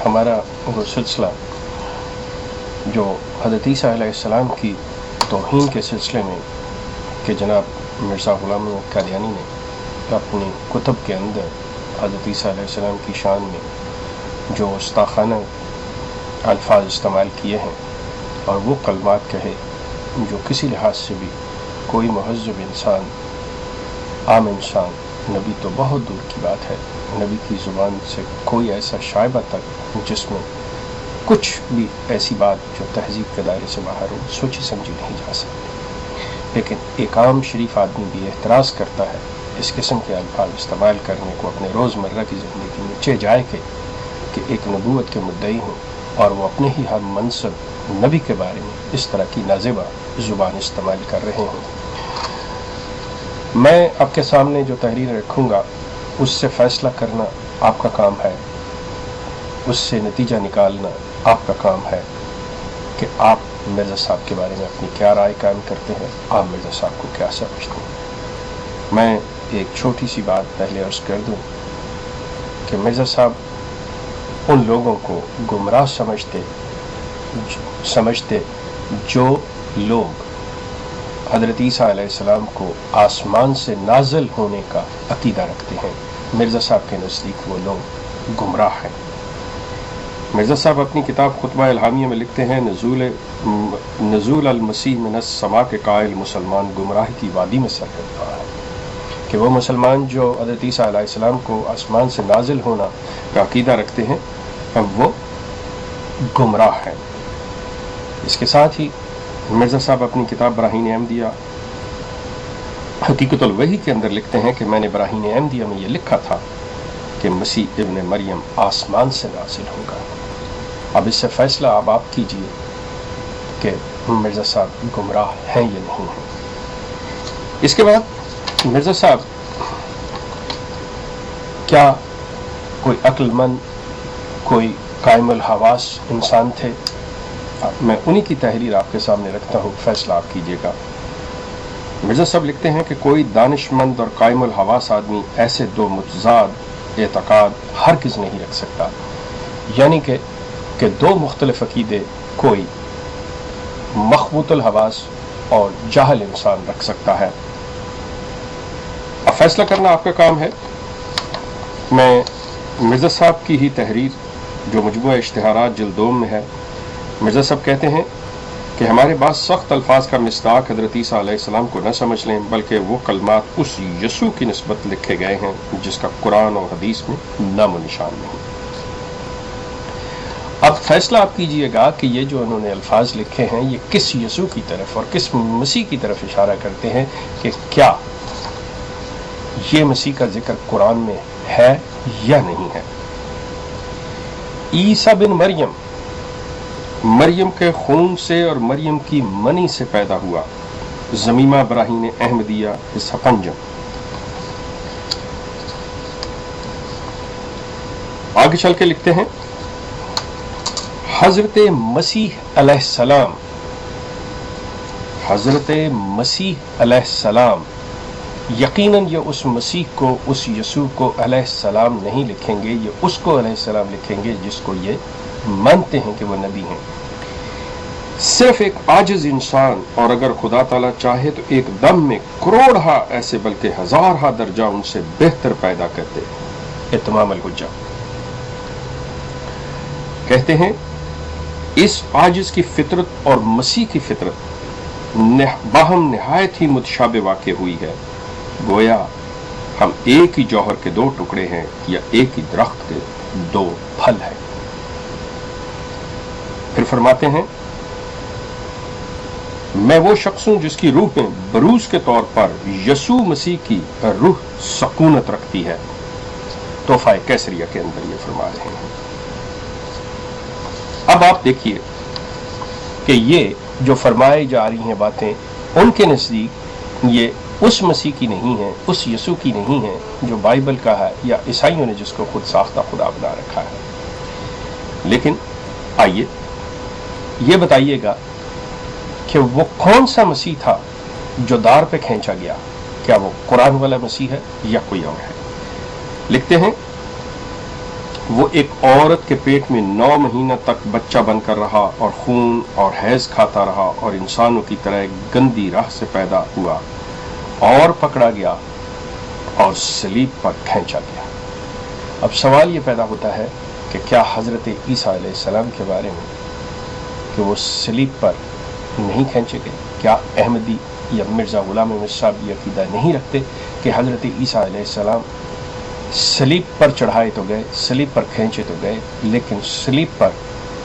ہمارا وہ سلسلہ جو حضرت عیسیٰ علیہ السلام کی توہین کے سلسلے میں کہ جناب مرزا غلام احمد قادیانی نے اپنی کتب کے اندر حضرت عیسیٰ علیہ السلام کی شان میں جو گستاخانہ الفاظ استعمال کیے ہیں اور وہ کلمات کہے جو کسی لحاظ سے بھی کوئی مہذب انسان، عام انسان، نبی تو بہت دور کی بات ہے، نبی کی زبان سے کوئی ایسا شائبہ تک جس میں کچھ بھی ایسی بات جو تہذیب کے دائرے سے باہر ہو سوچی سمجھی نہیں جا سکتی، لیکن ایک عام شریف آدمی بھی اعتراض کرتا ہے اس قسم کے الفاظ استعمال کرنے کو اپنے روزمرہ کی زندگی میں، چہ جائے کہ ایک نبوت کے مدعی ہوں اور وہ اپنے ہی ہر منصب نبی کے بارے میں اس طرح کی نازیبہ زبان استعمال کر رہے ہوں۔ میں آپ کے سامنے جو تحریر رکھوں گا اس سے فیصلہ کرنا آپ کا کام ہے، اس سے نتیجہ نکالنا آپ کا کام ہے کہ آپ مرزا صاحب کے بارے میں اپنی کیا رائے قائم کرتے ہیں، آپ مرزا صاحب کو کیا سمجھتے ہیں۔ میں ایک چھوٹی سی بات پہلے عرض کر دوں کہ مرزا صاحب ان لوگوں کو گمراہ سمجھتے جو لوگ حضرت عیسیٰ علیہ السلام کو آسمان سے نازل ہونے کا عقیدہ رکھتے ہیں۔ مرزا صاحب کے نزدیک وہ لوگ گمراہ ہیں۔ مرزا صاحب اپنی کتاب خطبہ الہامیہ میں لکھتے ہیں، نزول المسیح من السماء کے قائل مسلمان گمراہ کی وادی میں سر کر رہا ہے، کہ وہ مسلمان جو حضرت عیسیٰ علیہ السلام کو آسمان سے نازل ہونا کا عقیدہ رکھتے ہیں وہ گمراہ ہیں۔ اس کے ساتھ ہی مرزا صاحب اپنی کتاب براہین احمدیہ حقیقت الوحی کے اندر لکھتے ہیں کہ میں نے براہین احمدیہ میں یہ لکھا تھا کہ مسیح ابن مریم آسمان سے نازل ہوگا۔ اب اس سے فیصلہ آپ کیجئے کہ مرزا صاحب گمراہ ہیں یا نہیں ہیں۔ اس کے بعد مرزا صاحب کیا کوئی عقل مند، کوئی قائم الحواس انسان تھے؟ میں انہی کی تحریر آپ کے سامنے رکھتا ہوں، فیصلہ آپ کیجئے گا۔ مرزا صاحب لکھتے ہیں کہ کوئی دانش مند اور قائم الحواس آدمی ایسے دو متضاد اعتقاد ہرگز نہیں رکھ سکتا، یعنی کہ دو مختلف عقیدے کوئی مخبوط الحواس اور جاہل انسان رکھ سکتا ہے۔ اب فیصلہ کرنا آپ کا کام ہے۔ میں مرزا صاحب کی ہی تحریر جو مجموعہ اشتہارات جلد 2 میں ہے، مرزا صاحب کہتے ہیں کہ ہمارے بعض سخت الفاظ کا مصداق حضرت عیسیٰ علیہ السلام کو نہ سمجھ لیں، بلکہ وہ کلمات اس یسوع کی نسبت لکھے گئے ہیں جس کا قرآن اور حدیث میں نام و نشان نہیں۔ اب فیصلہ آپ کیجئے گا کہ یہ جو انہوں نے الفاظ لکھے ہیں یہ کس یسوع کی طرف اور کس مسیح کی طرف اشارہ کرتے ہیں، کہ کیا یہ مسیح کا ذکر قرآن میں ہے یا نہیں ہے۔ عیسیٰ بن مریم کے خون سے اور مریم کی منی سے پیدا ہوا، زمیمہ براہین احمدیہ حصہ 5۔ آگے چل کے لکھتے ہیں، حضرت مسیح علیہ السلام یقیناً یہ اس مسیح کو، اس یسوع کو علیہ السلام نہیں لکھیں گے، یہ اس کو علیہ السلام لکھیں گے جس کو یہ مانتے ہیں کہ وہ نبی ہیں۔ صرف ایک عاجز انسان، اور اگر خدا تعالیٰ چاہے تو ایک دم میں کروڑہا ایسے بلکہ ہزارہا درجہ ان سے بہتر پیدا کرتے۔ اتمام الحجہ کہتے ہیں اس عاجز کی فطرت اور مسیح کی فطرت باہم نہایت ہی متشابہ واقع ہوئی ہے، گویا ہم ایک ہی جوہر کے 2 ٹکڑے ہیں یا ایک ہی درخت کے 2 پھل ہیں۔ پھر فرماتے ہیں، میں وہ شخص ہوں جس کی روح میں بروز کے طور پر یسوع مسیح کی روح سکونت رکھتی ہے۔ تحفہ کیسریہ کے اندر یہ فرما رہے ہیں۔ اب آپ دیکھیے کہ یہ جو فرمائی جا رہی ہیں باتیں ان کے نزدیک یہ اس مسیح کی نہیں ہے، اس یسوع کی نہیں ہے جو بائبل کا ہے یا عیسائیوں نے جس کو خود ساختہ خدا بنا رکھا ہے۔ لیکن آئیے یہ بتائیے گا کہ وہ کون سا مسیح تھا جو دار پہ کھینچا گیا؟ کیا وہ قرآن والا مسیح ہے یا کوئی اور ہے؟ لکھتے ہیں وہ ایک عورت کے پیٹ میں 9 مہینہ تک بچہ بن کر رہا اور خون اور حیض کھاتا رہا اور انسانوں کی طرح ایک گندی راہ سے پیدا ہوا اور پکڑا گیا اور صلیب پر کھینچا گیا۔ اب سوال یہ پیدا ہوتا ہے کہ کیا حضرت عیسیٰ علیہ السلام کے بارے میں کہ وہ صلیب پر نہیں کھینچے گئے؟ کیا احمدی یا مرزا غلام احمد صاحب یہ عقیدہ نہیں رکھتے کہ حضرت عیسیٰ علیہ السلام صلیب پر چڑھائے تو گئے، صلیب پر کھینچے تو گئے، لیکن صلیب پر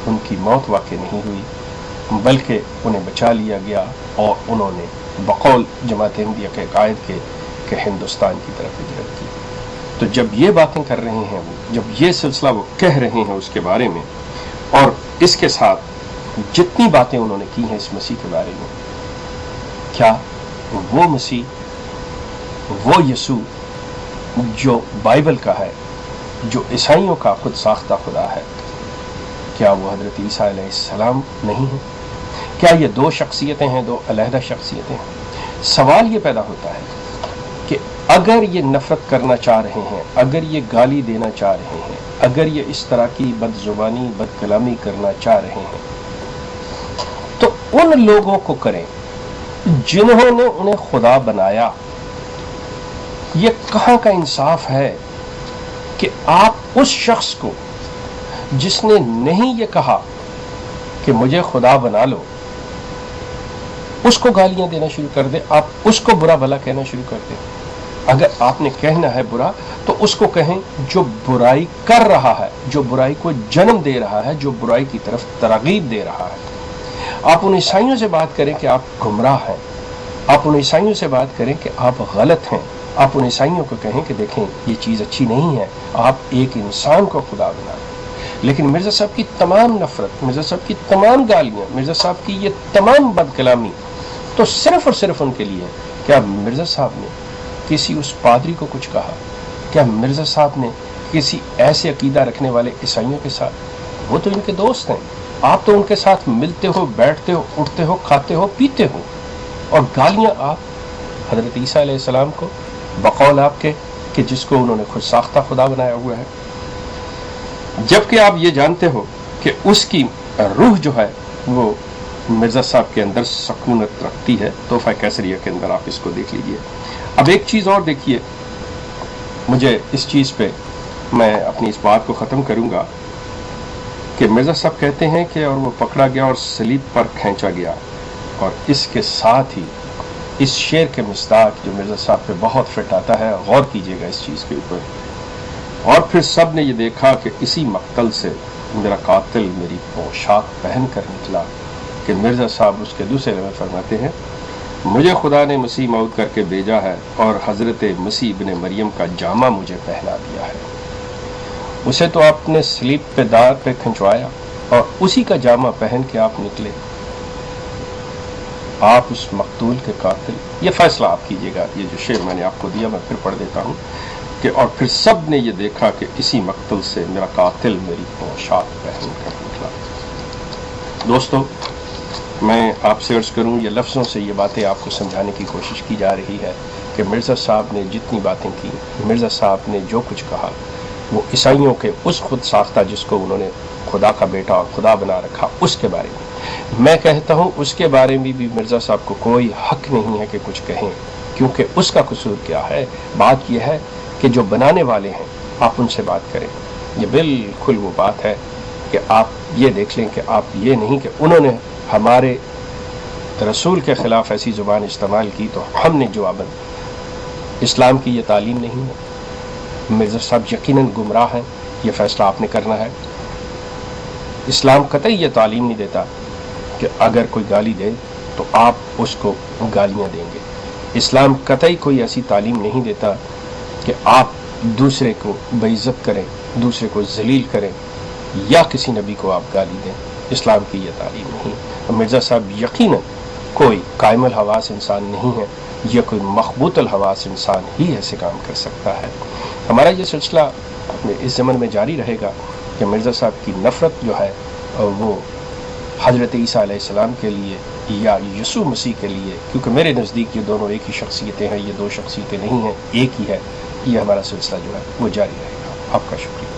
ان کی موت واقع نہیں ہوئی، بلکہ انہیں بچا لیا گیا اور انہوں نے بقول جماعت احمدیہ کے قائد کے کہ ہندوستان کی طرف ہجرت کی۔ تو جب یہ باتیں کر رہے ہیں وہ، جب یہ سلسلہ وہ کہہ رہے ہیں اس کے بارے میں، اور اس کے ساتھ جتنی باتیں انہوں نے کی ہیں اس مسیح کے بارے میں، کیا وہ مسیح، وہ یسوع جو بائبل کا ہے، جو عیسائیوں کا خود ساختہ خدا ہے، کیا وہ حضرت عیسیٰ علیہ السلام نہیں ہے؟ کیا یہ دو شخصیتیں ہیں، دو علیحدہ شخصیتیں ہیں؟ سوال یہ پیدا ہوتا ہے کہ اگر یہ نفرت کرنا چاہ رہے ہیں، اگر یہ گالی دینا چاہ رہے ہیں، اگر یہ اس طرح کی بد زبانی، بد کلامی کرنا چاہ رہے ہیں، تو ان لوگوں کو کریں جنہوں نے انہیں خدا بنایا۔ یہ کہاں کا انصاف ہے کہ آپ اس شخص کو جس نے نہیں یہ کہا کہ مجھے خدا بنا لو، اس کو گالیاں دینا شروع کر دیں، آپ اس کو برا بھلا کہنا شروع کر دیں۔ اگر آپ نے کہنا ہے برا تو اس کو کہیں جو برائی کر رہا ہے، جو برائی کو جنم دے رہا ہے، جو برائی کی طرف ترغیب دے رہا ہے۔ آپ ان عیسائیوں سے بات کریں کہ آپ گمراہ ہیں، آپ ان عیسائیوں سے بات کریں کہ آپ غلط ہیں، آپ ان عیسائیوں کو کہیں کہ دیکھیں یہ چیز اچھی نہیں ہے، آپ ایک انسان کو خدا بنا لیں۔ لیکن مرزا صاحب کی تمام نفرت، مرزا صاحب کی تمام گالیاں، مرزا صاحب کی یہ تمام بد کلامی تو صرف اور صرف ان کے لیے۔ کیا مرزا صاحب نے کسی اس پادری کو کچھ کہا؟ کیا مرزا صاحب نے کسی ایسے عقیدہ رکھنے والے عیسائیوں کے ساتھ؟ وہ تو ان کے دوست ہیں، آپ تو ان کے ساتھ ملتے ہو، بیٹھتے ہو، اٹھتے ہو، کھاتے ہو، پیتے ہو، اور گالیاں آپ حضرت عیسیٰ علیہ السلام کو بقول آپ کے کہ جس کو انہوں نے خود ساختہ خدا بنایا ہوا ہے، جبکہ آپ یہ جانتے ہو کہ اس کی روح جو ہے وہ مرزا صاحب کے اندر سکونت رکھتی ہے۔ تحفہ کیسریہ کے اندر آپ اس کو دیکھ لیجئے۔ اب ایک چیز اور دیکھیے، مجھے اس چیز پہ میں اپنی اس بات کو ختم کروں گا کہ مرزا صاحب کہتے ہیں کہ اور وہ پکڑا گیا اور صلیب پر کھینچا گیا، اور اس کے ساتھ ہی اس شعر کے مصداق جو مرزا صاحب پہ بہت فٹ آتا ہے، غور کیجئے گا اس چیز کے اوپر، اور پھر سب نے یہ دیکھا کہ اسی مقتل سے میرا قاتل میری پوشاک پہن کر نکلا۔ کہ مرزا صاحب اس کے دوسرے میں فرماتے ہیں، مجھے خدا نے مسیح موت کر کے بھیجا ہے اور حضرت مسیح ابن مریم کا جامہ مجھے پہنا دیا ہے۔ اسے تو آپ نے صلیب پہ دار پہ کھنچوایا اور اسی کا جامہ پہن کے آپ نکلے۔ آپ اس مقتول کے قاتل، یہ فیصلہ آپ کیجئے گا۔ یہ جو شعر میں نے آپ کو دیا میں پھر پڑھ دیتا ہوں کہ اور پھر سب نے یہ دیکھا کہ اسی مقتل سے میرا قاتل میری پوشاک پہن کر نکلا۔ دوستو، میں آپ سے عرض کروں، یہ لفظوں سے یہ باتیں آپ کو سمجھانے کی کوشش کی جا رہی ہے کہ مرزا صاحب نے جتنی باتیں کی، مرزا صاحب نے جو کچھ کہا، وہ عیسائیوں کے اس خود ساختہ جس کو انہوں نے خدا کا بیٹا اور خدا بنا رکھا، اس کے بارے میں کہتا ہوں اس کے بارے میں بھی مرزا صاحب کو کوئی حق نہیں ہے کہ کچھ کہیں، کیونکہ اس کا قصور کیا ہے؟ بات یہ ہے کہ جو بنانے والے ہیں آپ ان سے بات کریں۔ یہ بالکل وہ بات ہے کہ آپ یہ دیکھ لیں کہ آپ یہ نہیں کہ انہوں نے ہمارے رسول کے خلاف ایسی زبان استعمال کی تو ہم نے جواباً، اسلام کی یہ تعلیم نہیں ہے۔ مرزا صاحب یقیناً گمراہ ہیں، یہ فیصلہ آپ نے کرنا ہے۔ اسلام قطعی یہ تعلیم نہیں دیتا کہ اگر کوئی گالی دے تو آپ اس کو گالیاں دیں گے۔ اسلام قطعی کوئی ایسی تعلیم نہیں دیتا کہ آپ دوسرے کو بے عزت کریں، دوسرے کو ذلیل کریں، یا کسی نبی کو آپ گالی دیں۔ اسلام کی یہ تعلیم نہیں۔ مرزا صاحب یقیناً کوئی قائم الحواس انسان نہیں ہے، یہ کوئی مخبوط الحواس انسان ہی ایسے کام کر سکتا ہے۔ ہمارا یہ سلسلہ اس زمن میں جاری رہے گا کہ مرزا صاحب کی نفرت جو ہے وہ حضرت عیسیٰ علیہ السلام کے لیے یا یسوع مسیح کے لیے، کیونکہ میرے نزدیک یہ دونوں ایک ہی شخصیتیں ہیں، یہ دو شخصیتیں نہیں ہیں، ایک ہی ہے۔ یہ ہمارا سلسلہ جو ہے وہ جاری رہے گا۔ آپ کا شکریہ۔